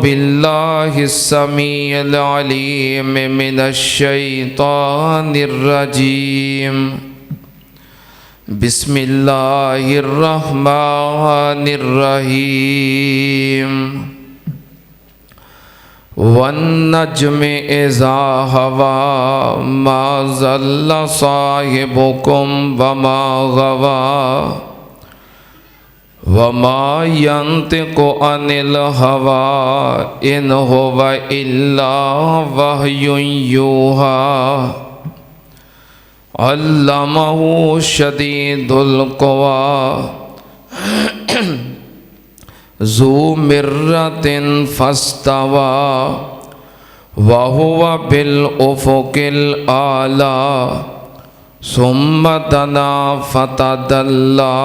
बिल्लाहिस्समीइल अलीम मिनश्शैतानिर्रजीम बिस्मिल्लाहिर्रहमानिर्रहीम वन्नज्मि इज़ा हवा मा ज़ल्ला साहिबुकुम वमा गवा वमा यंतिक़ु अनिल हवा इन हुवा इल्ला वह्युन यूहा अल्लमहु शदीदुल क़ुवा ज़ू मिर्रतिन फस्तवा वहुवा बिल उफ़ुक़िल आला सुम्मा दना फ़तदल्ला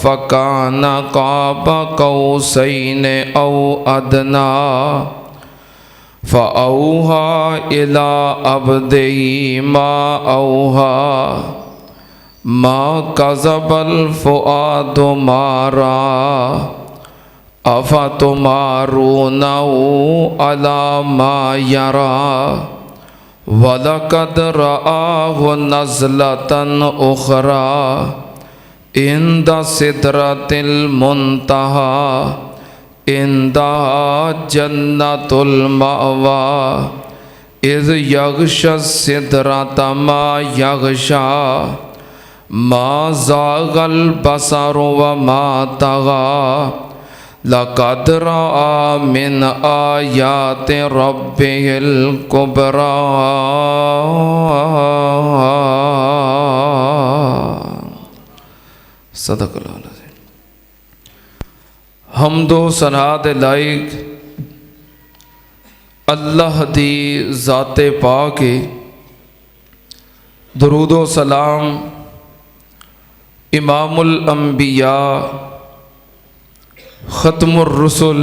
फ़कान क़ाब क़ौसैन औ अदना फ़अौहा इला अब्दिही मा औहा मा कज़बल फ़ुआदु मा रआ अफ़तुमारूनहु अला मा यरा वलक़द रआहु नज़लतन उख़रा इंद सिदरतिल मुंतहा इंदहा जन्नतुल मअवा इज़ यग़शा सिदरत मा यग़शा मा ज़ाग़ल बसरु व मा तग़ा लक़द रआ मिन आयाति रब्बिहिल कुबरा। सदक़ल्लाहुल अज़ीम। हम्दो सना दे लायक अल्लाह दी ज़ाते पाक है। दुरूदो सलाम इमामुल अंबिया ख़त्मुर रुसुल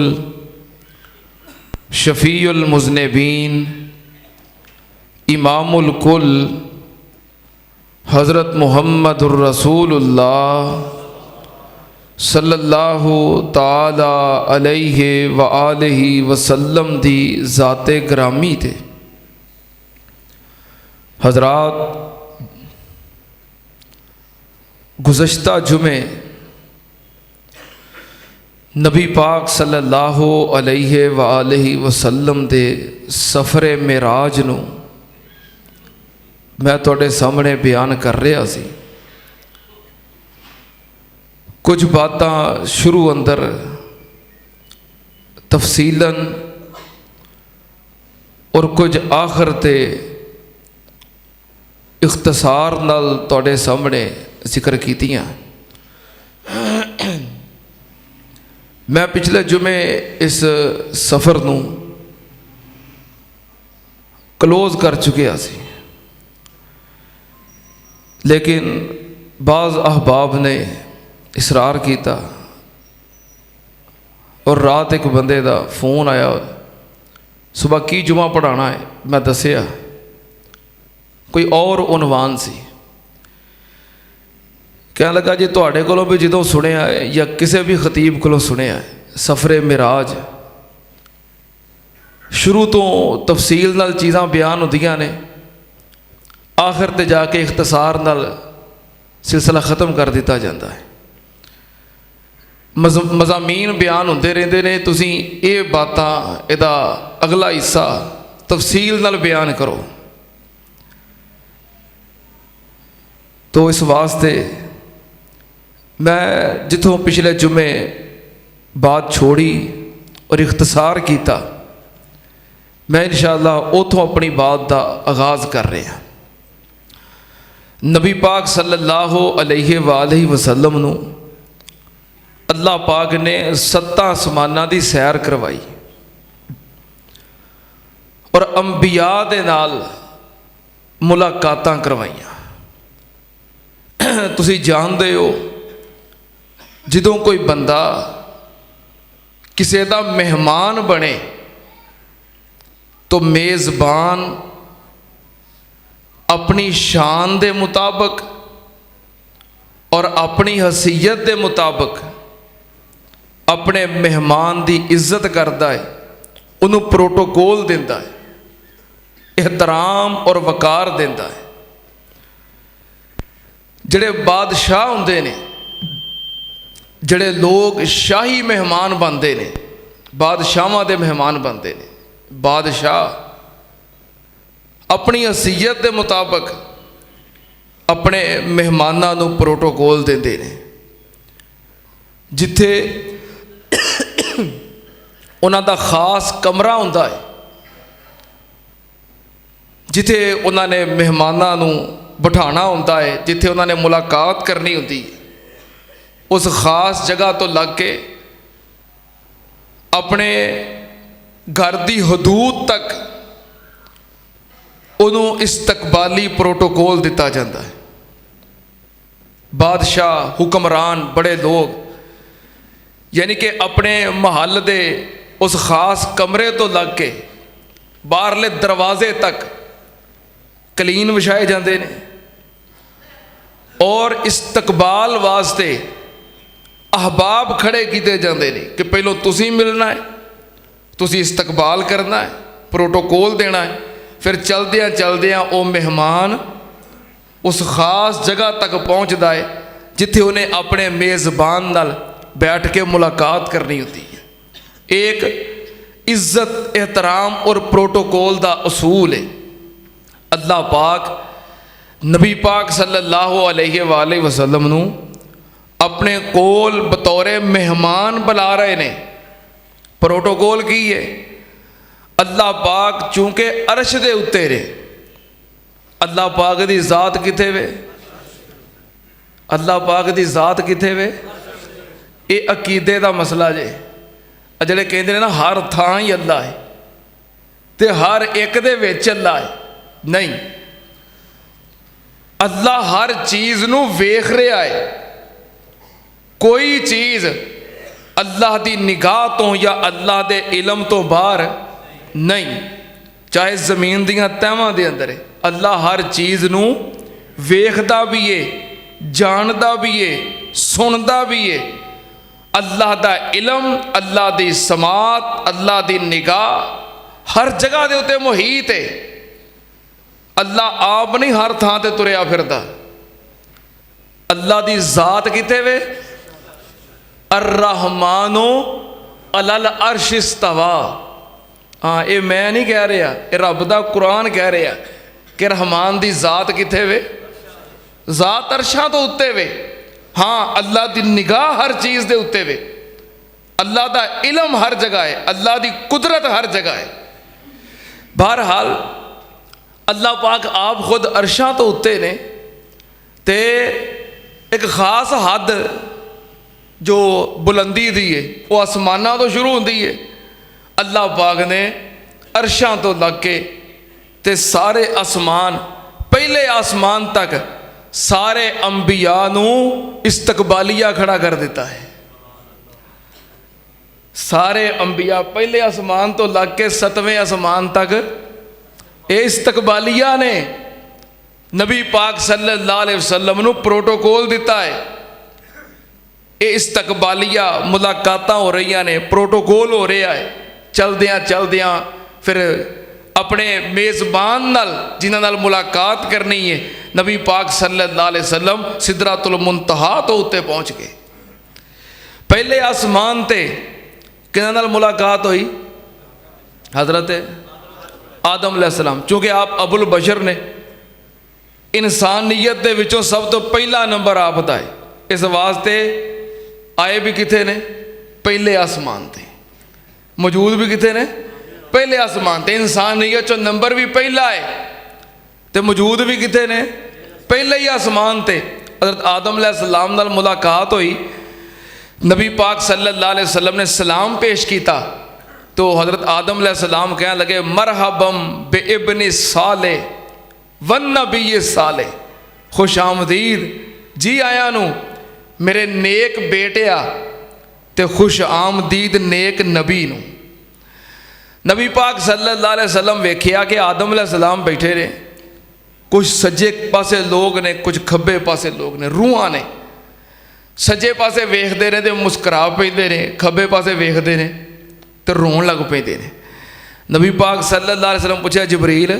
शफ़ीउल मुज़निबीन इमामुल कुल हज़रत मुहम्मदुर रसूलुल्लाह सल्लल्लाहु ताला अलैहि व आलिहि वसल्लम दी ज़ाते ग्रामी थे। हज़रात, गुज़श्ता जुमे नबी पाक सल्लल्लाहु अलैहि व आलिहि वसल्लम दे सफ़रे मेराज नूं मैं तुहाडे सामने बयान कर रहा सी। कुछ बातां शुरू अंदर तफसीलन और कुछ आखिर ते इख्तसार नाल तुहाडे सामने जिक्र कीतियां। मैं पिछले जुमे इस सफ़र नूं क्लोज़ कर चुकिया सी, लेकिन बाज़ अहबाब ने इसरार किया और रात एक बंदे का फ़ोन आया, सुबह की जुमा पढ़ाना है। मैं दसिया कोई और उनवान सी। कह लगा जी तुहाडे कोलों भी जदों सुनिया है या किसी भी खतीब कोलों सुनिया है सफ़रे मिराज, शुरू तो तफसील नाल चीज़ां बयान होंदियां ने, आखिर ते जाके इख्तसार नाल सिलसिला ख़त्म कर दिता जाता है। मज़ामीन बयान होंदे रहिंदे ने, तुसीं ये बातां इहदा अगला हिस्सा तफसील नाल बयान करो। तो इस वास्ते मैं जिथों पिछले जुमे बात छोड़ी और इख्तसार किया, मैं इंशाअल्लाह उतों अपनी बात का आगाज़ कर रहा। नबी पाक सल्लल्लाहु अलैहि वालैहि वसल्लम नूं अल्लाह पाक ने 7 आसमानां दी सैर करवाई और अंबिया दे नाल मुलाकातां करवाइयां। तुसीं जानदे हो जदों कोई बंदा किसी का मेहमान बने तो मेज़बान अपनी शान के मुताबिक और अपनी हसीयत के मुताबिक अपने मेहमान की इज्जत करता है ਉਹਨੂੰ प्रोटोकॉल ਦਿੰਦਾ है, एहतराम और वकार ਦਿੰਦਾ है। ਜਿਹੜੇ ਬਾਦਸ਼ਾਹ ਹੁੰਦੇ ਨੇ, ਜਿਹੜੇ ਲੋਕ ਸ਼ਾਹੀ ਮਹਿਮਾਨ ਬਣਦੇ ਨੇ, ਬਾਦਸ਼ਾਹਾਂ ਦੇ ਮਹਿਮਾਨ ਬਣਦੇ ਨੇ, ਬਾਦਸ਼ਾਹ ਆਪਣੀ ਹਸੀਅਤ ਦੇ ਮੁਤਾਬਕ ਆਪਣੇ ਮਹਿਮਾਨਾਂ ਨੂੰ ਪ੍ਰੋਟੋਕੋਲ ਦਿੰਦੇ ਨੇ। ਜਿੱਥੇ ਉਹਨਾਂ ਦਾ ਖਾਸ ਕਮਰਾ ਹੁੰਦਾ ਹੈ, ਜਿੱਥੇ ਉਹਨਾਂ ਨੇ ਮਹਿਮਾਨਾਂ ਨੂੰ ਬਿਠਾਉਣਾ ਹੁੰਦਾ ਹੈ, ਜਿੱਥੇ ਉਹਨਾਂ ਨੇ ਮੁਲਾਕਾਤ ਕਰਨੀ ਹੁੰਦੀ ਹੈ, ਉਸ ਖਾਸ ਜਗ੍ਹਾ ਤੋਂ ਲੱਗ ਕੇ ਆਪਣੇ ਘਰ ਦੀ ਹਦੂਦ ਤੱਕ ਉਹਨੂੰ ਇਸਤਕਬਾਲੀ ਪ੍ਰੋਟੋਕੋਲ ਦਿੱਤਾ ਜਾਂਦਾ ਹੈ। ਬਾਦਸ਼ਾਹ, ਹੁਕਮਰਾਨ, ਬੜੇ ਲੋਕ ਯਾਨੀ ਕਿ ਆਪਣੇ ਮਹੱਲ ਦੇ ਉਸ ਖਾਸ ਕਮਰੇ ਤੋਂ ਲੱਗ ਕੇ ਬਾਹਰਲੇ ਦਰਵਾਜ਼ੇ ਤੱਕ ਕਲੀਨ ਵਿਛਾਏ ਜਾਂਦੇ ਨੇ ਔਰ ਇਸਤਕਬਾਲ ਵਾਸਤੇ ਅਹਬਾਬ ਖੜੇ ਕੀਤੇ ਜਾਂਦੇ ਨੇ ਕਿ ਪਹਿਲਾਂ ਤੁਸੀਂ ਮਿਲਣਾ ਹੈ, ਤੁਸੀਂ ਇਸਤਕਬਾਲ ਕਰਨਾ ਹੈ, ਪ੍ਰੋਟੋਕੋਲ ਦੇਣਾ ਹੈ। ਫਿਰ ਚਲਦਿਆਂ ਚਲਦਿਆਂ ਉਹ ਮਹਿਮਾਨ ਉਸ ਖਾਸ ਜਗ੍ਹਾ ਤੱਕ ਪਹੁੰਚਦਾ ਹੈ ਜਿੱਥੇ ਉਹਨੇ ਆਪਣੇ ਮੇਜ਼ਬਾਨ ਨਾਲ ਬੈਠ ਕੇ ਮੁਲਾਕਾਤ ਕਰਨੀ ਹੁੰਦੀ ਹੈ। एक इज्जत, एहतराम और प्रोटोकॉल का असूल है। अल्लाह पाक नबी पाक सल्लल्लाहु अलैहि वसल्लम नू अपने कोल बतौरे मेहमान बुला रहे ने। प्रोटोकॉल की है? अल्लाह पाक चूंकि अर्श दे उत्ते ने, अल्लाह पाक दी ज़ात किथे वे? अल्लाह पाक दी ज़ात किथे वे? ये अकीदे का मसला जे। ਜਿਹੜੇ ਕਹਿੰਦੇ ਨੇ ਨਾ ਹਰ ਥਾਂ ਹੀ ਅੱਲਾ ਹੈ ਤੇ ਹਰ ਇੱਕ ਦੇ ਵਿੱਚ ਅੱਲਾ ਹੈ, ਨਹੀਂ, ਅੱਲਾ ਹਰ ਚੀਜ਼ ਨੂੰ ਵੇਖ ਰਿਹਾ ਹੈ। ਕੋਈ ਚੀਜ਼ ਅੱਲਾਹ ਦੀ ਨਿਗਾਹ ਤੋਂ ਜਾਂ ਅੱਲਾਹ ਦੇ ਇਲਮ ਤੋਂ ਬਾਹਰ ਨਹੀਂ। ਚਾਹੇ ਜ਼ਮੀਨ ਦੀਆਂ ਤਹਿਵਾਂ ਦੇ ਅੰਦਰ ਹੈ, ਅੱਲਾ ਹਰ ਚੀਜ਼ ਨੂੰ ਵੇਖਦਾ ਵੀ ਹੈ, ਜਾਣਦਾ ਵੀ ਹੈ, ਸੁਣਦਾ ਵੀ ਹੈ। अल्लाह दा इलम, अल्लाह दी समात, अल्लाह दी निगाह हर जगह दे उत्ते मुहीत है। अल्लाह आप नहीं हर थां ते तुरिया फिरदा। अल्लाह दी ज़ात किथे वे? अर्रहमानो अलल अर्श इस्तवा। हाँ, ये मैं नहीं कह रहा, ये रब दा कुरान कह रहा कि रहमान दी ज़ात किथे वे? ज़ात अर्शां तो उत्ते वे। हाँ, अल्लाह की निगाह हर चीज़ के उत्ते वे, अल्लाह का इलम हर जगह है, अल्लाह की कुदरत हर जगह है। बहरहाल अल्लाह पाक आप खुद अर्शां तो उत्ते ने ते एक खास हद जो बुलंदी दी है वो आसमाना तो शुरू होती है। अल्लाह पाक ने अर्शां तो लग के ते सारे आसमान, पहले आसमान तक सारे अंबिया नू इस्तकबालिया खड़ा कर देता है। सारे अंबिया पहले आसमान तो लग के 7वें आसमान तक ये इस्तकबालिया ने नबी पाक सल्लल्लाहु अलैहि वसल्लम नू प्रोटोकॉल दिता है। ये इस्तकबालिया मुलाकातां हो रही ने, प्रोटोकॉल हो रहा है। चलदियां चलदियां फिर अपने मेज़बान नाल जिन्हां नाल मुलाकात करनी है, नबी पाक सल्लल्लाहु अलैहि वसल्लम सिदरतुल मुंतहा तो उत्ते पहुँच गए। पहले आसमान ते किन्हां नाल मुलाकात हुई? हज़रत आदम अलैहिस्सलाम। चूँकि आप अबुल बशर ने, इंसानियत दे विचों सब तो पहला नंबर आप दा है, इस वास्ते आए भी किथे ने? पहले आसमान ते। मौजूद भी किथे ने? पहले आसमान ते। इंसानियत चो नंबर भी पहला है तो मौजूद भी किथे ने? पहले ही आसमान ते। हज़रत आदम अलैहिस्सलाम नाल मुलाकात हुई, नबी पाक सल्लल्लाहु अलैहि वसल्लम ने सलाम पेश किया तो हज़रत आदम अलैहिस्सलाम कहने लगे, मरहबम बे इब्ने साले वन नबी साले। खुश आमदीद, जी आया नू मेरे नेक बेटिया ते खुश आमदीद नेक नबी नू। नबी पाक सल्लल्लाहु अलैहि वसल्लम वेखिया कि आदम अलैहिस्सलाम बैठे ने, कुछ सज्जे पासे लोग ने, कुछ खब्बे पासे लोग ने, रूहां ने। सज्जे पासे वेखते ने तो मुस्करा पेंदे ने, खब्बे पासे वेखते ने तो रोन लग पेंदे ने। नबी पाक सल्लल्लाहु अलैहि वसल्लम पूछा जबरील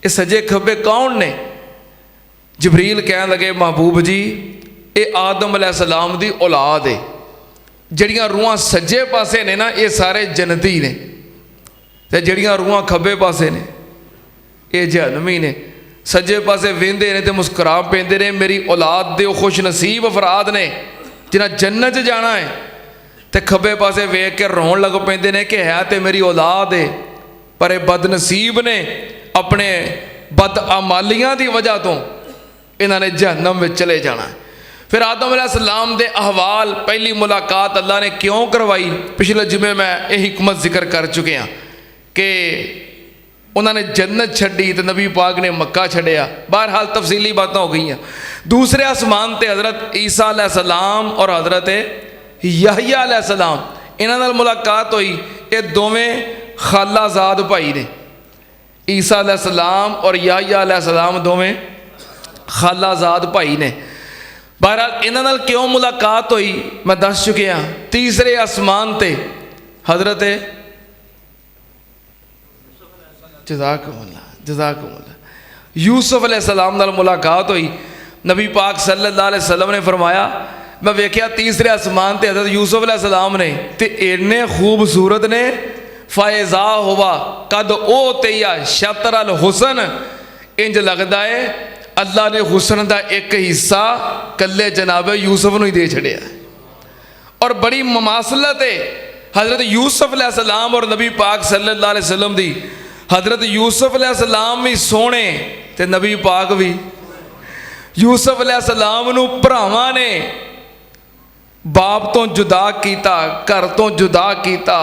ये सजे खब्बे कौन ने? जबरील कह लगे महबूब जी ये आदम अलैहिस्सलाम दी औलाद है। जड़ियाँ रूहां सज्जे पासे ने ना ये सारे जन्नती ने, ते जड़ियाँ रूहां खब्बे पासे ने ये जहन्नमी ने। सज्जे पासे वेंदे ने ते मुस्कुरा पेंदे ने, मेरी औलाद दे खुश नसीब अफराद ने जिन्हें जन्नत जाना है। तो खब्बे पासे वेख के रोन लग पेंदे ने कि है तो मेरी औलाद है, पर बदनसीब ने अपने बद अमालियां की वजह तो इन्होंने जहन्नम में चले जाना है। फिर आदम अलैहिस्सलाम दे अहवाल पहली मुलाकात अल्लाह ने क्यों करवाई, पिछले जुमे मैं ये हिकमत जिक्र कर चुके हैं कि उन्होंने जन्नत छड़ी तो नबी पाक ने मक्का छड़िया। बहरहाल तफसीली बातें हो गई हैं। दूसरे आसमान ते हज़रत ईसा अलैहिस्सलाम और हज़रत याहिया अलैहिस्सलाम इन्हां नाल मुलाकात हुई। ये दोवें खालाजाद भाई ने, ईसा अलैहिस्सलाम और याहिया अलैहिस्सलाम दोवें खालाजाद भाई ने। बहरहाल इन्हां नाल क्यों मुलाकात हुई मैं दस चुकिया। तीसरे आसमान ते हज़रत जज़ाकुमुल्लाह यूसुफ अलैहिस्सलाम नाल मुलाकात हुई। नबी पाक सल्लल्लाहु अलैहि वसल्लम ने फरमाया मैं वेख्या तीसरे आसमान ते हज़रत यूसुफ अलैहिस्सलाम ने ते इन्ने खूबसूरत ने, फ़ायज़ा हुआ कद ओ तेया शतर अल हुसन, इंज लगता है अल्लाह ने हुसन का एक हिस्सा कल्ले जनाब यूसुफ नूं ही दे छड़िया। और बड़ी ममासलत है हज़रत यूसुफ अलैहिस्सलाम और नबी पाक सल्लल्लाहु अलैहि वसल्लम दी। हज़रत यूसुफ अलैहिस्सलाम भी सोने ते नबी पाक भी। यूसुफ अलैहिस्सलाम नूं भरावां ने बाप तो जुदा किया, घर तो जुदा किया,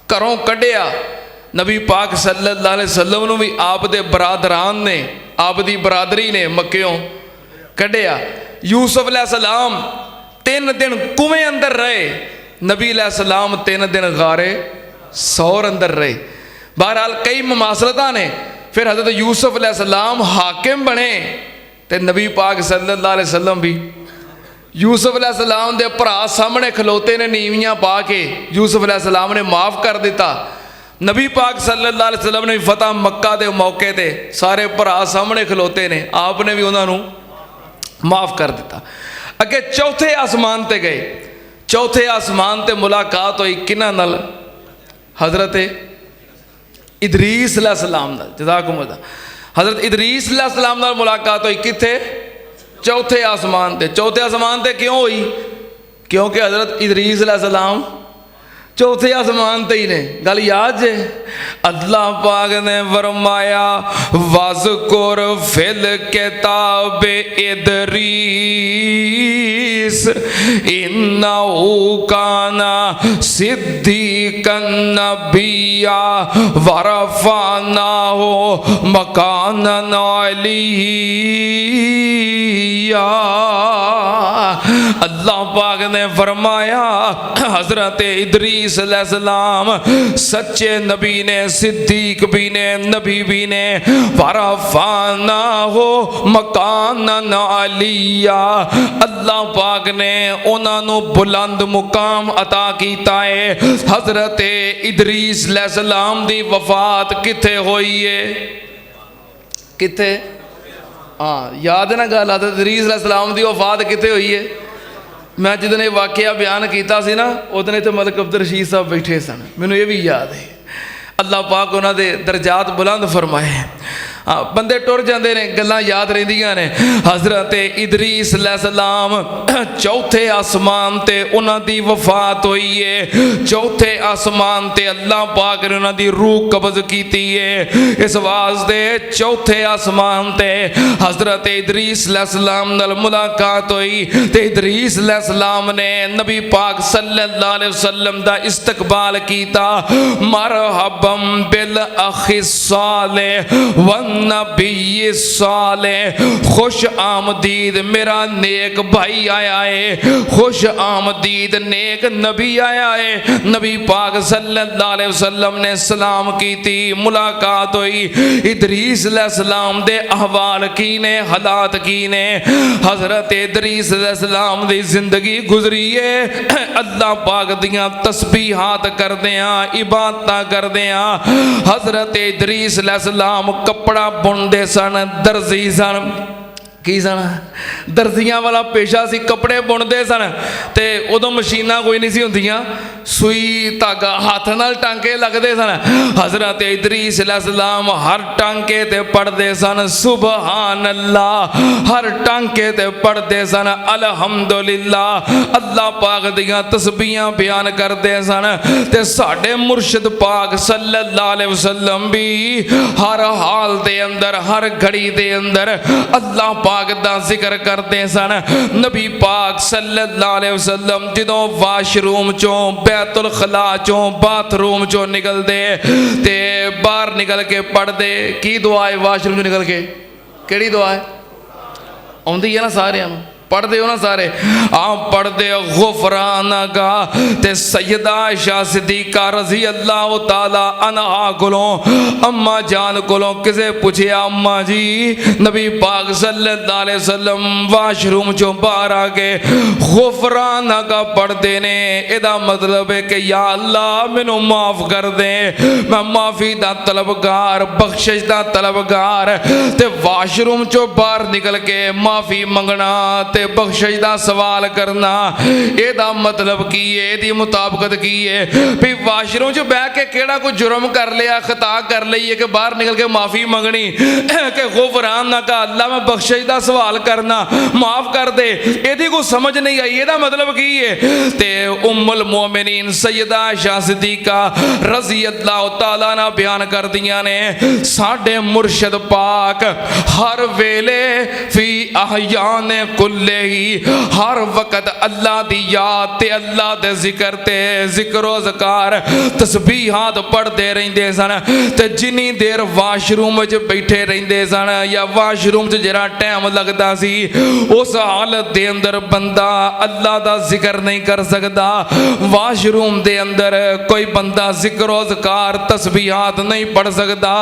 घरों कढ़िया। नबी पाक सल्लल्लाहु अलैहि वसल्लम नूं भी आप दे बरादरान ने, आप दी बरादरी ने मक्कियों कढ़िया। यूसुफ अलैहिस्सलाम 3 दिन कुएं अंदर रहे, नबी अलैहिस्सलाम 3 दिन गारे सौर अंदर रहे। बहरहाल कई ममासलतां ने। फिर हज़रत यूसुफ अलैहिस्सलाम हाकिम बने ते नबी पाक सल्लल्लाहु अलैहि वसल्लम भी यूसुफ अलैहिस्सलाम दे भरा सामने खलोते ने नीवियां पा के। यूसुफ अलैहिस्सलाम ने माफ़ कर दिता। नबी पाक सल्लल्लाहु अलैहि वसल्लम ने फतह मक्का के मौके ते सारे भरा सामने खलोते ने, आपने भी उन्होंने माफ़ कर दिता। अगे चौथे आसमान ते गए। चौथे आसमान ते मुलाकात हुई किन्हां नाल? हज़रत इदरीस अलैहिस्सलाम नाल। जज़ाकुमुल्लाह। हज़रत इदरीस अलैहिस्सलाम नाल मुलाकात हुई किथे? चौथे आसमान ते। चौथे आसमान ते क्यों हुई? क्योंकि हज़रत इदरीस अलैहिस्सलाम चौथे आसमान ते ही ने। गल याद जे अल्लाह पाक ने फरमाया वज़कुर फिल किताब इदरीस इन्नहु काना सिद्दीक़न नबिय्या वरफ़अनाहु मकानन अलिय्या। अल्लाह पाक ने फरमाया हज़रत इदरीस अलैहिस्सलाम सच्चे नबी ने, सिद्दीक भी ने, नबी भी ने। वरफ़अनाहु मकानन अलिय्या। अल्लाह पाक ने उन्होंने बुलंद मुकाम अता कीता है। हज़रत इदरीस अलैहिस्सलाम दी वफात किथे हुई है? किथे? हाँ याद है ना गल? हज़रत इदरीस अलैहिस्सलाम दी वफात किथे हुई है? मैं जिदन ये वाकया बयान किया सी ना उदन इतने मलिक अब्दुल रशीद साहब बैठे सन, मैनू ये भी याद है। अल्लाह पाक उन्होंने दर्जात बुलंद फरमाए। हाँ बंदे टुर जाते हैं, गल्लां याद रहिंदियां ने। हज़रत इदरीस अलैहिस्सलाम चौथे आसमान ते उन्हां दी वफात हुई है। चौथे आसमान ते अल्लाह पाक ने उन्हां दी रूह कब्ज़ कीती है। इस वास्ते चौथे आसमान ते हज़रत इदरीस अलैहिस्सलाम नाल मुलाकात हुई ते इदरीस अलैहिस्सलाम ने नबी पाक सल्लल्लाहु अलैहि वसल्लम दा इस्तकबाल कीता। मरहबम बिल अखि सालिह वन नबी साले, खुश आमदीद मेरा नेक भाई आया है, खुश आमदीद नेक नबी आया है। नबी पाक सल्लल्लाहु अलैहि वसल्लम ने सलाम की थी, मुलाकात हुई। इदरीस अलैहिस्सलाम दे अहवाल की ने, हालात की ने। हजरत इदरीस अलैहिस्सलाम दी जिंदगी गुजरी है अल्लाह पाक दियां तस्बीहात करदियां, इबादत करदियां। हजरत इदरीस अलैहिस्सलाम कपड़ा बुनदे सन, दर्जी सन। की सन? दर्जियां वाला पेशा सी, कपड़े बुनते सन। तो उदों मशीनां कोई नहीं सी हुंदियां, सुई धागा हाथ नाल टांके लगते सन। हजरत इदरीस अलैहिस्सलाम हर टांके ते पढ़ते सन सुबहान अल्लाह, हर टांके ते पढ़ते सन अल्हम्दुलिल्लाह, अल्लाह पाक दियां तस्बीहां बयान करते सन। ते साडे मुर्शिद पाक सल्लल्लाहु अलैहि वसल्लम भी हर हाल दे अंदर, हर घड़ी दे अंदर अल्लाह पाक दा जिक्र करते सन। नबी पाक सल्लल्लाहु अलैहि वसल्लम जदों वाशरूम चों, बैतुल खला चों, बाथरूम चों निकलते ते बाहर निकल के पढ़ते की दुआ है? वाशरूम चों निकल के केड़ी दुआ है? आउंदी है ना सारियां नूं? पढ़ते हो ना सारे? आप पढ़ते गुफराना का। ते सैयदा आयशा सिद्दीका रज़ी अल्लाह ताला अन्हा कोलों, अम्मा जान कोलों किसे पूछया, अम्मा जी नबी पाक सल्लल्लाहु अलैहि वसल्लम वाशरूम चों बाहर आके गुफराना का पढ़ते ने, एदा मतलब है कि या अल्लाह मैनू माफ कर दे, मैं माफी दा तलबगार, बख्शिश दा तलबगार। ते वाशरूम चों बाहर निकल के माफी मंगना ते बख्शिश दा सवाल करना, एदा मतलब की है, एदी मुताबकत की है? भी वाशरूम च बह के केड़ा कोई जुर्म कर लिया, खता कर ली है कि बाहर निकल के माफी मंगनी कि गुफरान ना का अल्लाह मैं बख्शिश दा सवाल करना, माफ कर दे, एदी कोई समझ नहीं आई, एदा मतलब की है? ते उम्मुल मोमिनीन सैयदा आयशा सिद्दीका रज़ी अल्लाह ताला ना बयान कर दियां ने, साडे मुर्शिद पाक हर वेले फी अहयान कुल्ले ही, हर वक्त अल्लाह दी याद ते अल्लाह दे जिक्र ते जिक्रो ज़कार तस्बीहात पढ़ते रहंदे सन। ते जिन्नी देर वाशरूम च बैठे रहंदे सन या वाशरूम च जरा टाइम लगता सी, उस हालत दे अंदर बंदा अल्लाह दा जिक्र नहीं कर सकता। वाशरूम दे अंदर कोई बंदा जिक्रो ज़कार तस्बीहात नहीं पढ़ सकता।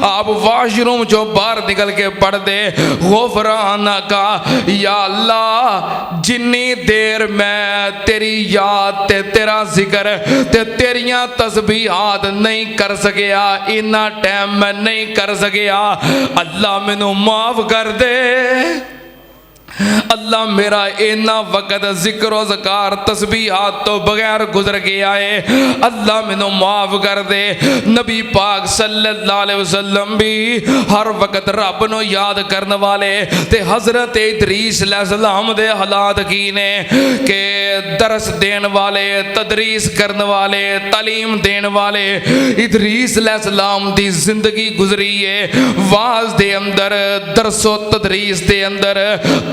आप वाशरूम चो बाहर निकल के पढ़ दे गुफराना का, या अल्लाह जिन्नी देर मैं तेरी याद ते तेरा जिक्र ते तेरियां तस्बीहात नहीं कर सकिया, इन्ना टाइम मैं नहीं कर सकिया, अल्लाह मैनू माफ कर दे। अल्लाह मेरा इन्ना वक़्त जिक्र ज़कार तस्बीहात तो बगैर गुजर गया है, अल्लाह मैनू माफ कर दे। नबी पाक सल्लल्लाहु अलैहि वसल्लम भी हर वक़्त रब नू याद करने वाले। ते हज़रत इदरीस अलैहिस्सलाम दे हालात की ने कि दरस देने वाले, तदरीस करने वाले, तालीम देने वाले। इदरीस अलैहिस्सलाम दी जिंदगी गुजरी है वाज दे अंदर, दरसो तदरीस दे अंदर,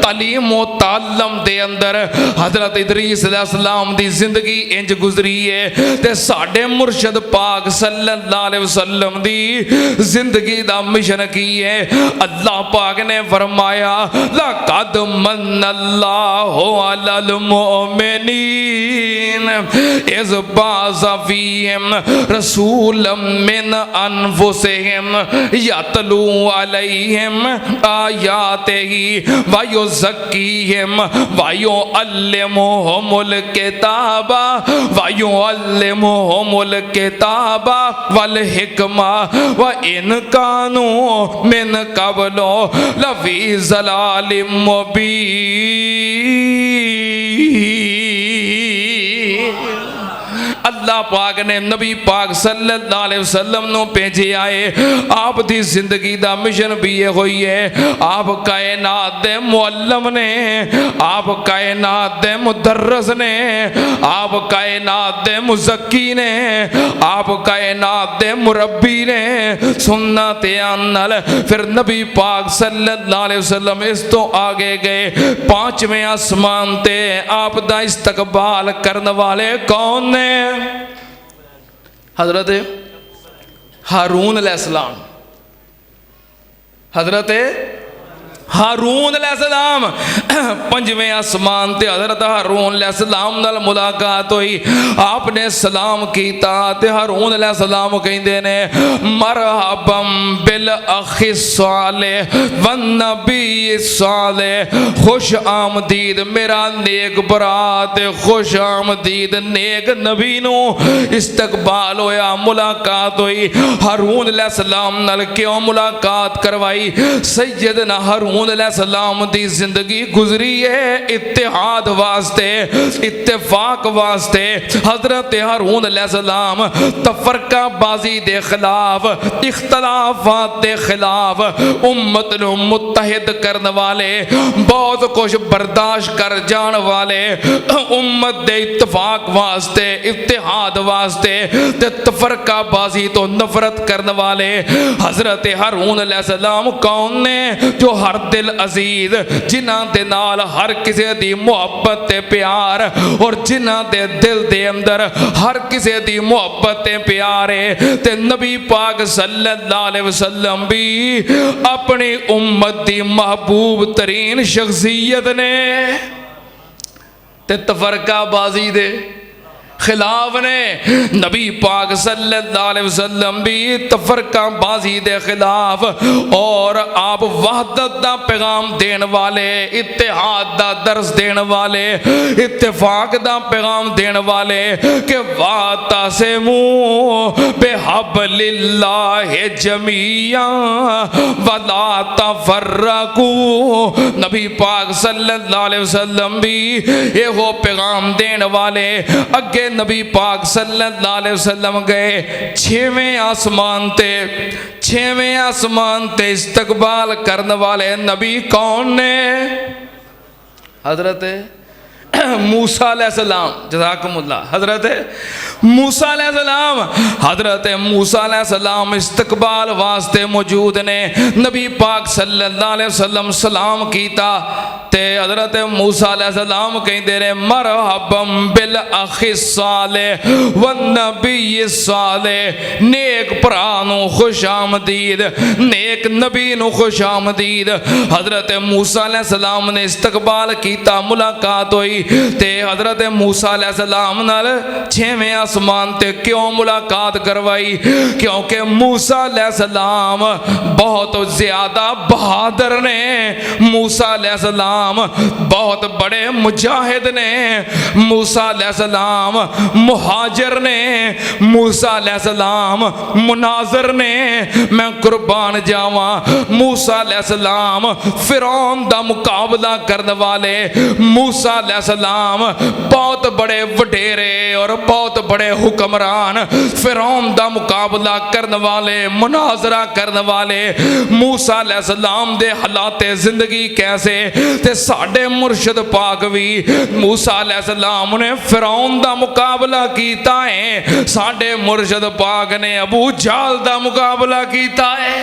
तालीम व तालम दे अंदर। हजरत इदरीस अलैहिस्सलाम दी जिंदगी इंज गुजरी है। ते साडे मुर्शिद पाक सल्लल्लाहु अलैहि वसल्लम दी जिंदगी दा मिशन की है। अल्लाह पाक ने फरमाया लक़द मन्नल्लाहु अलल मुमिनीन इज़ बअसा फ़ीहिम रसूलन मिन अनफुसिहिम यतलू अलैहिम आयातिही व युज़क्कीहिम व युअल्लिमुहुमुल किताबा व युअल्लिमुहुमुल किताबा वल हिकमा व इन कानू मिन क़ब्लु लफ़ी ज़लालिम मुबीन। अल्लाह पाक ने नबी पाक सल्लल्लाहु अलैहि वसल्लम नो भेजे आए। आप दी जिंदगी दा मिशन भी ये होई है। आप कायनात दे मुअल्लम ने, आप कायनात दे मुदर्रस ने, आप कायनात दे मुज़क्की ने, आप कायनात दे मुरब्बी ने। सुनना ते आनल फिर नबी पाक सल्लल्लाहु अलैहि वसल्लम इस तो आगे गए। पांचवें आसमान ते आप दा इस्तकबाल करने वाले कौन ने? हजरत हारून अलैहिस्सलाम। हजरत हारून अलैहिस्सलाम पंजवें आसमान ते हजरत हारून अलैहिस्सलाम नाल मुलाकात हुई। आपने सलाम कीता ते हारून अलैहिस्सलाम कहंदे ने मरहबम बिल अखी सालेह वन नबी सालेह, खुश आमदीद मेरा नेक भरा ते खुश आमदीद नेक नबी नू इस्तकबाल होया, मुलाकात हुई। हारून अलैहिस्सलाम नाल क्यों मुलाकात करवाई? सैयदना हारून अलैहिस्सलाम दी जिंदगी गुजरी है इत्तेहाद वास्ते, इत्तेफाक वास्ते। हजरत हारून अलैहिस्सलाम तफरकाबाजी दे खिलाफ, इख्तलाफात दे खिलाफ उम्मत नू मुत्तहिद करने वाले, बहुत कुछ बर्दाश्त कर जान वाले, उम्मत दे इत्तफाक वास्ते, इत्तेहाद वास्ते ते तफरकाबाजी तो नफरत करने वाले हजरत हारून अलैहिस्सलाम कौन ने? जो हर दिल अजीज, जिन्हां दे नाल हर किसी दी मुहब्बत ते प्यार, और जिन्हां दे दिल दे अंदर हर किसी दी मुहब्बत ते प्यार है। ते नबी पाक सल्लल्लाहु अलैहि वसल्लम भी अपनी उम्मत दी महबूब तरीन शख्सियत ने ते तफरकाबाजी दे खिलाफ ने। नबी पाक सल्लल्लाहु अलैहि वसल्लम भी तफरकाबाजी दे खिलाफ, और आप वहदत दा पैगाम देने वाले, इत्तेहाद दा दर्स देने वाले, इत्तेफाक दा पैगाम देने वाले कि वातसिमू बिहब्लिल्लाहि जमीआ वला तफर्रकू। नबी पाक सल्लल्लाहु अलैहि वसल्लम भी ये हो पैगाम देने वाले। अगे नबी पाक सल्लल्लाहु अलैहि वसल्लम गए छेवें आसमान ते, छेवें आसमान ते इस्तकबाल करने वाले नबी कौन ने? हजरत मूसा अलैहिस्सलाम, जज़ाकुमुल्लाह। हजरत मूसा अलैहिस्सलाम, हजरत मूसा अलैहिस्सलाम इस्तकबाल वास्ते मौजूद ने। नबी पाक सल्लल्लाहु अलैहि वसल्लम सलाम कीता ते हजरत मूसा अलैहिस्सलाम कहंदे ने मरहबम बिल अखी सालेह वन नबी सालेह, नेक भरा नू खुश आमदीद, नेक नबी नू खुश आमदीद। हजरत मूसा अलैहिस्सलाम ने इस्तकबाल कीता, मुलाकात हुई। ते हजरत मूसा अलैहिस्सलाम नाल छेवें आसमान ते क्यों मुलाकात करवाई? क्योंकि मूसा अलैहिस्सलाम बहुत ज्यादा बहादुर ने, मूसा अलैहिस्सलाम बहुत बड़े मुजाहिद ने, मूसा अलैहिस्सलाम मुहाजिर ने, मूसा अलैहिस्सलाम मुनाजिर ने। मैं कुर्बान जावा, मूसा अलैहिस्सलाम फिरौन दा मुकाबला करने वाले, मूसा अलैहिस्सलाम बहुत बड़े वडेरे और बहुत बड़े हुक्मरान, फिरौन दा मुकाबला करने वाले, मुनाजरा करने वाले। मूसा अलैहिस्सलाम दे हालाते जिंदगी कैसे ते साडे मुर्शिद पाक भी मूसा अलैहिस्सलाम ने फिरौन दा मुकाबला कीता है, साडे मुर्शिद पाक ने अबू जहल दा मुकाबला कीता है।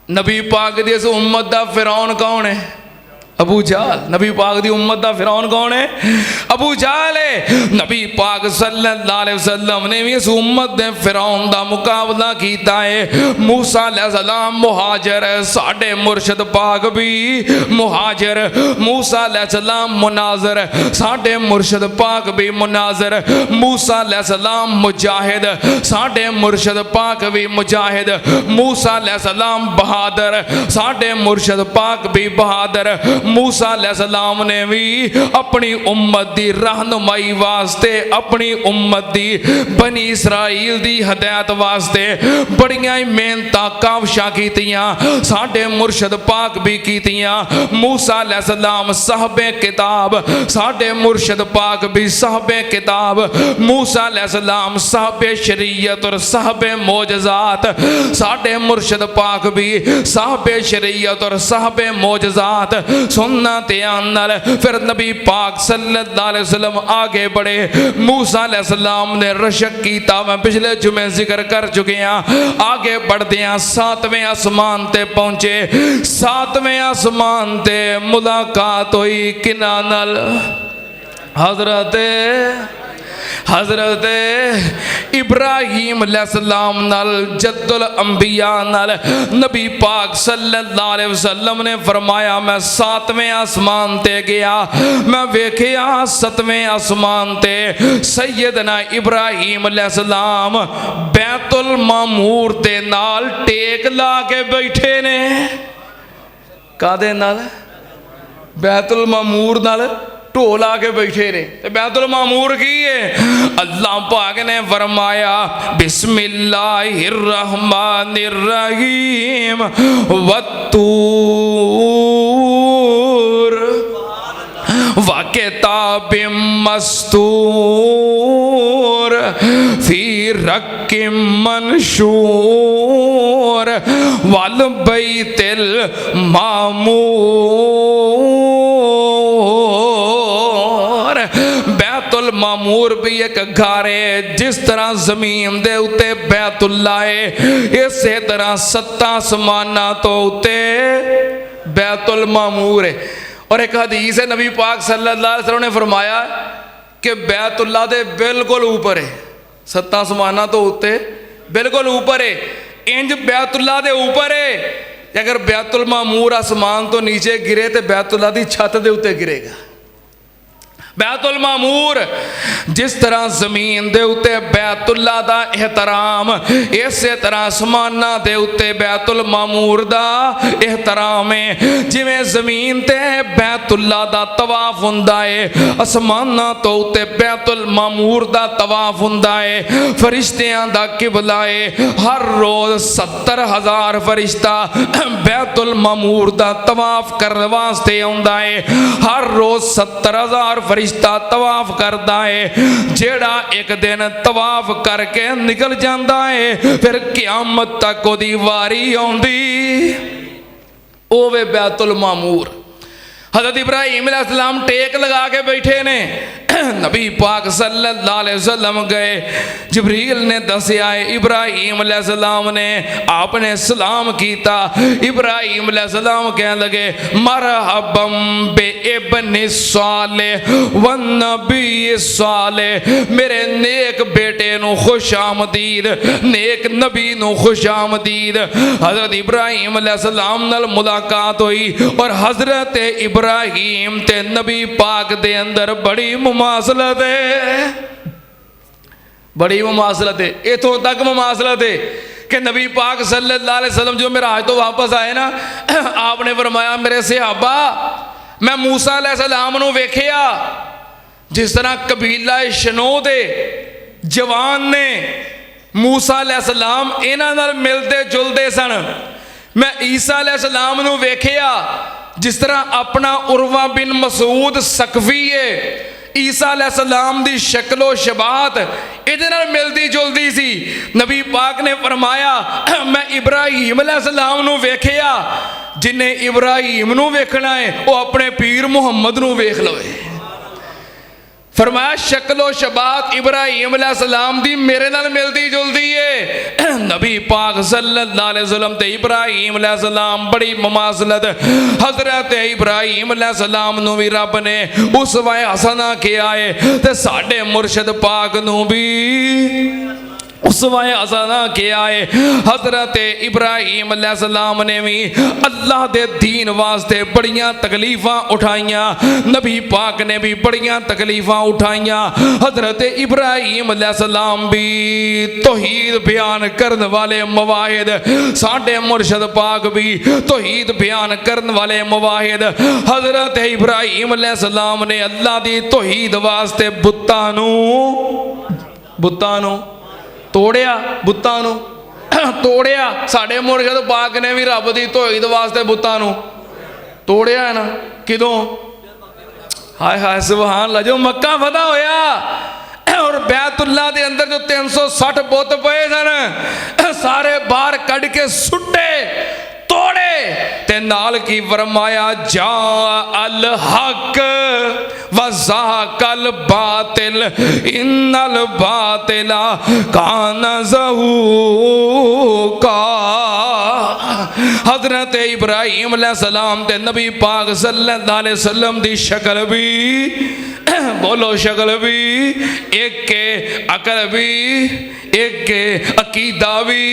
नबी पाक दी इस उम्मत दा फिरौन कौन है? अबू जहल। नबी पाक दी उम्मत दा फिरौन कौन है? अबू जहल है। नबी पाक सल्लल्लाहु अलैहि वसल्लम ने भी इस उम्मत दे फिरौन दा मुकाबला कीता है। मूसा अलैहिस्सलाम मुहाजिर, साडे मुर्शिद पाक भी मुहाजिर। मूसा अलैहिस्सलाम मुनाजिर, साडे मुर्शिद पाक भी मुनाजिर। मूसा अलैहिस्सलाम मुजाहिद, साडे मुर्शिद पाक भी मुजाहिद। मूसा अलैहिस्सलाम बहादुर, साडे मुर्शिद पाक भी बहादुर। मूसा अलैहिस्सलाम ने भी अपनी उम्मत दी रहनुमाई वास्ते, अपनी उम्मत दी बनी इसराइल दी हदायत वास्ते बड़ियां मेहनतां काविशां कीतियां, साडे मुर्शिद पाक भी कीतियां। मूसा अलैहिस्सलाम साहबे किताब, साडे मुर्शिद पाक भी साहबे किताब। मूसा अलैहिस्सलाम साहबे शरीयत और साहबे मोजज़ात, साडे मुर्शिद पाक भी साहबे शरीयत और साहबे मोजज़ात। सुनना ध्यान नाल। फिर नबी पाक सल्लल्लाहु अलैहि वसल्लम आगे बढ़े। मूसा अलैहिस्सलाम ने रशक कीता, मैं पिछले जुमे जिक्र कर चुके हैं। आगे बढ़ते हैं, सातवें आसमान ते पहुंचे। सातवें आसमान ते मुलाकात हुई किना नाल? हजरत हज़रत इब्राहीम अलैहिस्सलाम नाल जद्दुल अंबिया नाल नबी पाक सल्लल्लाहु अलैहि वसल्लम ने फरमाया मैं 7वें आसमान ते गया, मैं वेखिया 7वें आसमान ते सैयदना इब्राहीम अलैहिस्सलाम बैतुल मामूर दे नाल टेक ला के बैठे ने। कादे नाल? बैतुल मामूर नाल ढोल आके बैठे ने। ते बैतुल मामूर की है? अल्लाह पाक ने फरमाया बिस्मिल्लाहिर्रहमानिर्रहीम वत्तूर व किताबिम मस्तूर फी रक्किम मनशूर वल बैतिल मामूर। बैतुल मामूर भी एक घर है, जिस तरह जमीन दे उत्ते बैतुल्लाह है, इसे तरह 7 आसमानां तो उत्ते बैतुल मामूर है। और एक हदीस है नबी पाक सल्लल्लाहु अलैहि वसल्लम ने फरमाया कि बैतुल्लाह दे बिल्कुल ऊपर है, 7 आसमानां तो उत्ते बिल्कुल ऊपर है। इंज बैतुल्लाह दे ऊपर है, अगर बैतुल मामूर आसमान तो नीचे गिरे तो बैतुल्लाह दी छत दे उत्ते गिरेगा। बैतुल मामूर जिस तरह जमीन दे उत्ते बैतुल्लाह दा एहतराम, इसे तरह आसमानां दे उत्ते बैतुल मामूर दा एहतराम है। जिवें जमीन ते बैतुल्लाह दा तवाफ हुंदा है, आसमानां तो उत्ते बैतुल मामूर दा तवाफ हुंदा है। फरिश्तियां दा किबला है, हर रोज 70,000 फरिश्ता बैतुल मामूर दा तवाफ करने वास्ते आउंदा है। हर रोज 70,000 फरिश्ता तवाफ करता है। जेड़ा एक दिन तवाफ करके निकल जाता है, फिर क़यामत तक ओदी वारी आउंदी ओवे बैतुल मामूर। हज़रत इब्राहीम अलैहिस्सलाम टेक लगा के बैठे ने। नबी पाक सल्लल्लाहु अलैहि वसल्लम गए, जिब्रील ने दसिया है इब्राहीम अलैहिस्सलाम ने आपने सलाम कीता। इब्राहीम अलैहिस्सलाम कहने लगे मरहबम बे इब्न सालेह व नबी सालेह, मेरे नेक बेटे नु खुश आमदीद, नेक नबी नु खुश आमदीद। हज़रत इब्राहीम अलैहिस्सलाम नाल मुलाकात हुई और हज़रत इब्राहीम ते नबी पाक दे अंदर बड़ी मुमासलत है, बड़ी मुमासलत है। इथों तक मुमासलत है कि नबी पाक सल्लल्लाहु अलैहि वसल्लम जो मेराज तो वापस आए ना, आपने फरमाया मेरे सहाबा मैं मूसा अलैहिस्सलाम नूं वेखिया, जिस तरह कबीला शनो दे जवान ने मूसा अलैहिस्सलाम इन्हां नाल मिलते जुलते सन। मैं ईसा अलैहिस्सलाम नूं वेखिया, जिस तरह अपना उर्वा बिन मसूद सकफी है, ईसा अलैहिस्सलाम दी शक्लो शबात इहदे नाल मिलदी जुलदी सी। नबी पाक ने फरमाया मैं इब्राहीम अलैहिस्सलाम नूं वेखिया, जिन्हें इब्राहीम नूं वेखना है वो अपने पीर मुहम्मद नूं वेख लवे। फरमाया शक्लो शबात इब्राहीम अलैहिस्सलाम दी मेरे नाल मिलदी जुलदी है। नबी पाक सल्लल्लाहु अलैहि वसल्लम ते इब्राहीम अलैहिस्सलाम बड़ी मुमासलत। हज़रत इब्राहीम अलैहिस्सलाम नूं भी रब ने उसवा हसना किया है, ते साडे मुर्शद पाक नूं भी उसवाए हसना किया है। हज़रत इब्राहीम अलैहिस्सलाम ने भी अल्लाह दे दीन वास्ते बड़ियां तकलीफ़ां उठाइयां, नबी पाक ने भी बड़ियां तकलीफ़ां उठाइयां। हज़रत इब्राहीम अलैहिस्सलाम भी तौहीद बयान करने वाले मवाहिद, साडे मुर्शद पाक भी तौहीद बयान करने वाले मवाहिद। हज़रत इब्राहीम अलैहिस्सलाम ने अल्लाह दी तौहीद वास्ते बुत्तां नूं तोड़िया, बुत्तां नूं तोड़िया। साडे मुर्शद पाक ने भी रब दी तौहीद वास्ते बुत्तां नूं तोड़िया है ना। किदों? हाय हाय सुभान अल्लाह, जो मक्का फतह होया और बैतुल्लाह दे अंदर जो 360 बुत पे सन, सारे बाहर कढ़ के सुट्टे तोड़े, ते नाल की फरमाया जा अल हक वज़ाकल बातिल इन्नल बातिला काना ज़हूका। हज़रत इब्राहीम अलैहिस्सलाम ते नबी पाक सल्लल्लाहु अलैहि वसल्लम दी शक्ल भी बोलो शक्ल भी एक के, अकल भी एक के, अकीदा भी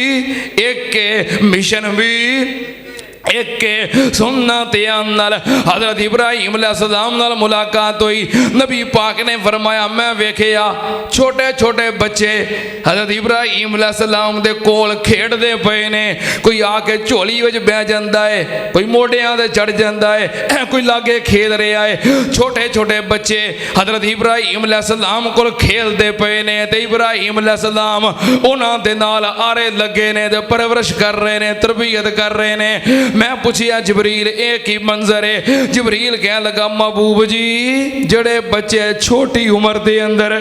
एक के, मिशन भी एक के। सुनना त्यान नाल हज़रत इब्राहिम अलैहिस्सलाम नाल मुलाकात हुई। नबी पाक ने फरमाया मैं वेखिया छोटे छोटे बच्चे हज़रत इब्राहिम अलैहिस्सलाम दे कोल खेडदे पए ने। कोई आके झोली विच बह जांदा है, कोई मोढियां ते चढ़ जांदा है, कोई लागे खेल रहा है। छोटे छोटे बच्चे हज़रत इब्राहिम अलैहिस्सलाम कोल खेलदे पए ने ते इब्राहिम अलैहिस्सलाम उन्हां दे नाल आरे लगे ने ते परवरिश कर रहे ने, तरबियत कर रहे ने। मैं पूछिया जबरील एक ही मंजर है। जबरील कह लगा महबूब जी जड़े बच्चे छोटी उम्र दे अंदर,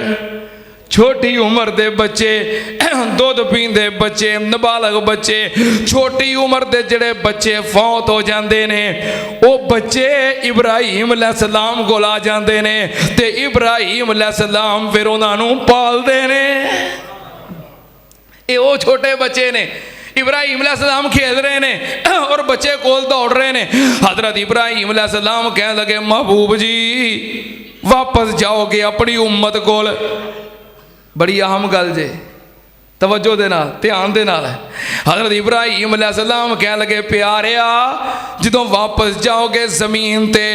छोटी उम्र दे बच्चे, दुध पींदे बच्चे, नाबालग बच्चे, छोटी उम्र दे जड़े बच्चे फौत हो जाते ने, वो बच्चे इब्राहिम अलैहिस्सलाम कोल आ जाते ने ते इब्राहिम अलैहिस्सलाम फिर उन्होंने पालते ने। ये वो छोटे बच्चे ने। इब्राहिम अलैहिस्सलाम खेल रहे ने और बच्चे कोल दौड़ रहे ने। हज़रत इब्राहिम अलैहिस्सलाम कह लगे महबूब जी वापस जाओगे अपनी उम्मत कोल। बड़ी अहम गल जे, तवज्जो दे नाल, ध्यान दे नाल। हज़रत इब्राहिम अलैहिस्सलाम कह लगे प्यारिया जदों वापस जाओगे ज़मीन ते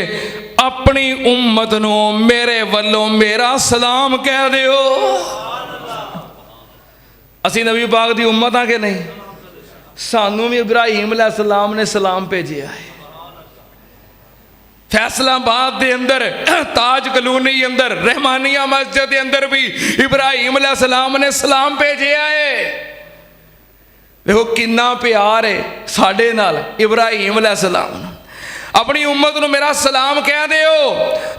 अपनी उम्मत नू मेरे वल्लों मेरा सलाम कह दिओ। असी नबी पाक दी उम्मत हाँ कि नहीं? सानू भी इब्राहिम अलैहिस्सलाम ने सलाम भेजिया है। फैसलाबाद के अंदर, ताज कलोनी अंदर, रहमानिया मस्जिद के अंदर भी इब्राहिम अलैहिस्सलाम ने सलाम भेजिया है। देखो कितना प्यार है साडे नाल इब्राहिम अलैहिस्सलाम। अपनी उम्मत नू मेरा सलाम कह दिओ,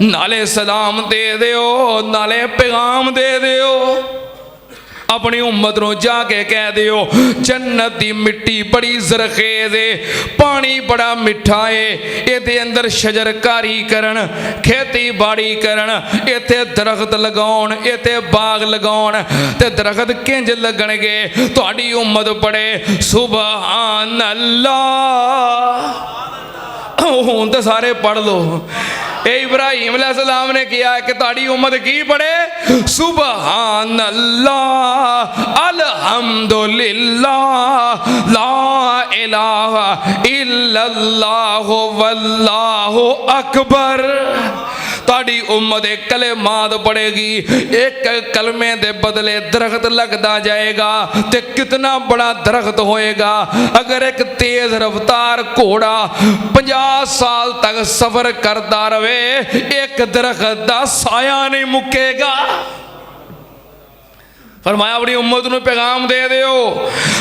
नाले सलाम दे दिओ, नाले पैगाम दे दिओ। अपनी उम्मत नू जाके कह दिओ जन्नत दी मिट्टी बड़ी ज़रखेज़ है, पानी बड़ा मिठा है, इहदे अंदर शजरकारी करन, खेती बाड़ी करन, इत्थे दरख्त लगाउण, इत्थे बाग लगाउण ते दरख्त किंज लगणगे। तुहाडी उम्मत पढ़े सुभान अल्लाह। हुण तो सारे पढ़ लो। इब्राहिम अलैहिस्सलाम ने किया है कि ताड़ी उम्मत की पढ़े सुभान अल्लाह अल्हम्दुलिल्लाह ला इलाहा इल्लल्लाहु वल्लाहु अकबर। ताड़ी उम्मत एक कलेमात पड़ेगी, एक कलमे दे बदले दरख्त लगता जाएगा ते कितना बड़ा दरख्त होएगा। अगर एक तेज रफ्तार घोड़ा 50 साल तक सफर करता रहे एक दरख्त का साया नहीं मुकेगा। फरमाया अपनी उम्मत नू पैगाम दे दिओ।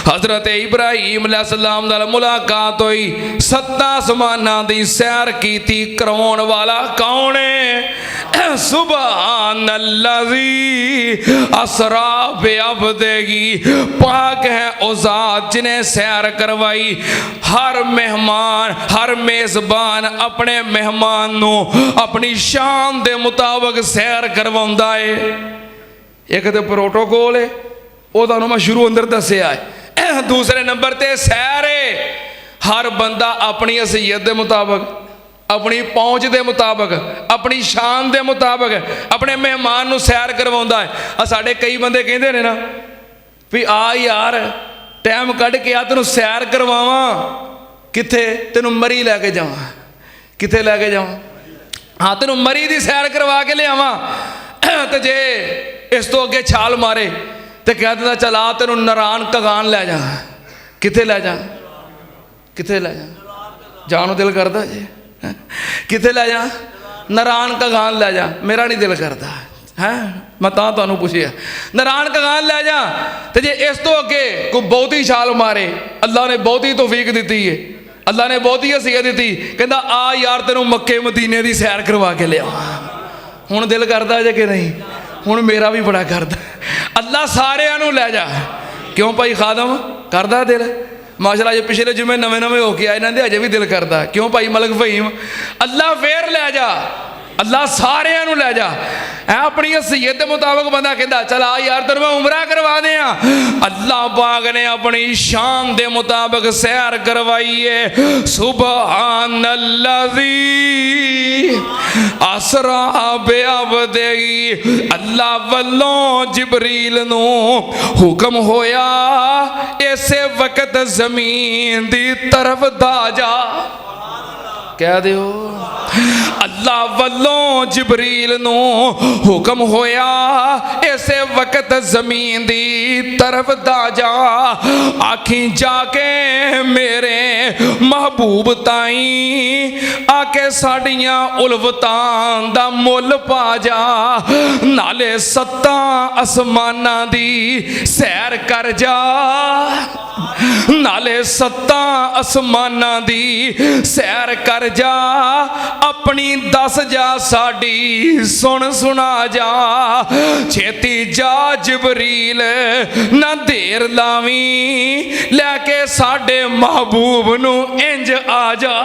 हज़रत इब्राहिम अलैहिस्सलाम नाल मुलाकात हुई, 7 आसमानां दी सैर कीती, करवाउण वाला कौन है? सुभान अल्लज़ी असरा बिअब्दिही। पाक है ओ ज़ात जिन्हें सैर करवाई। हर मेहमान, हर मेज़बान अपने मेहमान नू अपनी शान दे मुताबिक सैर करवाउंदा है। एक तो प्रोटोकॉल है वो तो मैं शुरू अंदर दसिया है। दूसरे नंबर ते सैर है, हर बंदा अपनी हैसियत के मुताबिक, अपनी पहुँच के मुताबिक, अपनी शान के मुताबिक अपने मेहमान नू सैर करवाउंदा है। साडे कई बंदे कहते ने ना भी आ यार टाइम कढ़ के आ तेनू सैर करवावां। कित्थे? तेनू मरी लैके जावां। कित्थे लैके जावां? हाँ तेनू मरी दी सैर करवा के लियावां। तो जे इस तो अगे छाल मारे तो कह दिंदा चल आ तेनू नारायण कगान लै जा। कित्थे लै जा? कित्थे लै जा? जानो दिल करदा जी? कित्थे लै जा? नारायण कगान लै जा। मेरा नहीं दिल करता है, मैं तां तुहानू पुछिया। नारायण कगान लै जा। तो जे इस तो अगे कोई बहुती छाल मारे, अल्लाह ने बहुती तौफीक दी है, अल्लाह ने बहुती हसीयत दी, कहता आ यार तेनू मक्के मदीने की सैर करवा के लिया। हुण दिल करदा जे कि नहीं? हुण मेरा भी बड़ा करदा। अल्लाह सारिਆਂ ਨੂੰ ਲੈ जा। क्यों भाई खादम करदा दिल? माशाअल्लाह जे पिछले जुमे नवे नवे होके आए इन्हां दे अजे भी दिल करदा। क्यों भाई मलक फहीम? अल्लाह फिर लै जा। अल्लाह सारिਆਂ ਨੂੰ ਲੈ ਜਾ अपनी हसीयत के मुताबिक बंदा कहता चल आ यार तेरे मैं उमरा करवा दें अल्लाह पाक ने अपनी शान के मुताबिक सैर करवाई है सुबहानल्लज़ी असरा बिअब्दिही अल्लाह वल्लों जिबरील नू हुक्म होया इसे वक्त जमीन दी तरफ दा जा कह दियो अल्लाह वल्लों जिबरील नू हुक्म होया इसे वक्त जमीन दी तरफ दा जा आखी जाके मेरे महबूब ताई आके साड़ियां उलवतां दा मुल पा जा नाले सत्ता आसमानां दी सैर कर जा नाले सत्ता आसमानां दी सैर कर जा अपनी दस जा साड़ी सुन सुना जा छेती जा जिबरील ना देर लावी लैके साडे महबूब नू इंज आ जा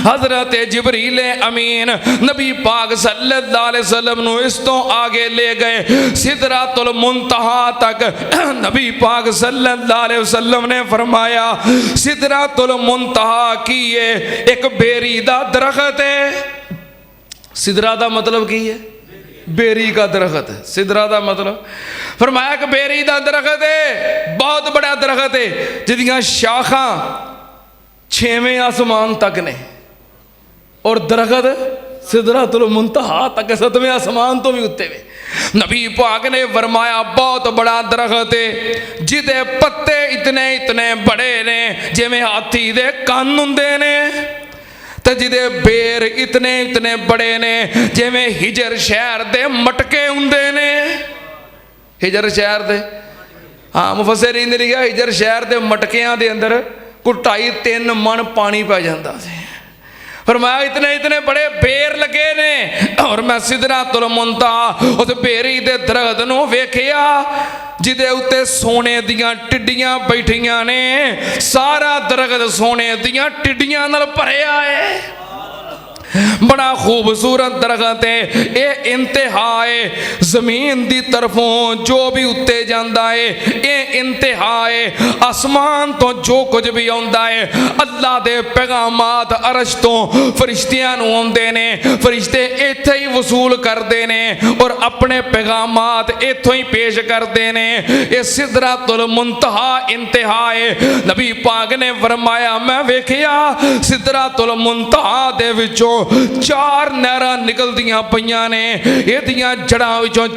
हजरत जिबरील अमीन नबी पाक सल्लल्लाहु अलैहि वसल्लम नू इस तो आगे ले गए सिदरातुल मुंतहा तक नबी पाक सल्लल्लाहु अलैहि वसल्लम ने फरमाया सिदरातुल मुंतहा की ये एक बेरी दा दरख्त है सिदरा दा मतलब की है बेरी का दरख्त है सिदरा दा मतलब फरमाया कि बेरी दा दरख्त है बहुत बड़ा दरख्त है जिदियां शाखा 6वें आसमान तक ने और दरख्त सिदरातुल मुंतहा तक 7वें आसमान तो भी उत्ते वे नबी पाक ने फरमाया बहुत बड़ा दरख्त है जिदे पत्ते इतने इतने बड़े ने जिवें हाथी दे कंन हुंदे ने ते जिदे बेर इतने इतने बड़े ने जिवें हिजर शहर दे मटके हुंदे ने हिजर शहर दे हाँ मुफस्सिरीन ने लिखा हिजर शहर दे मटकियां दे अंदर को 2.5-3 मन पानी पै जाता है फरमाया इतने इतने बड़े बेर लगे ने और मैं सिदरातुल मुंतहा उस बेरी दे दरख्त नूं वेखिया जिदे उत्ते सोने दियां टिड्डियां बैठियां ने सारा दरख्त सोने दियां टिड्डियां नाल भरिया है बड़ा खूबसूरत दरख्त है ये इंतहा है जमीन दी तरफों जो भी उत्ते जाता है ये इंतहा है आसमान तो जो कुछ भी आता है अल्लाह दे पैगामात अरश तो फरिश्तियां नूं आउंदे ने फरिश्ते इत्थे ही वसूल करते ने और अपने पैगामात इत्थों ही पेश करते ने ये सिदरातुल मुंतहा इंतहा है नबी पाक ने फरमाया मैं वेखिया सिदरातुल मुंतहा दे विचों 4 नहरां निकलदियां पईयां ने इहदियां जड़ां विचों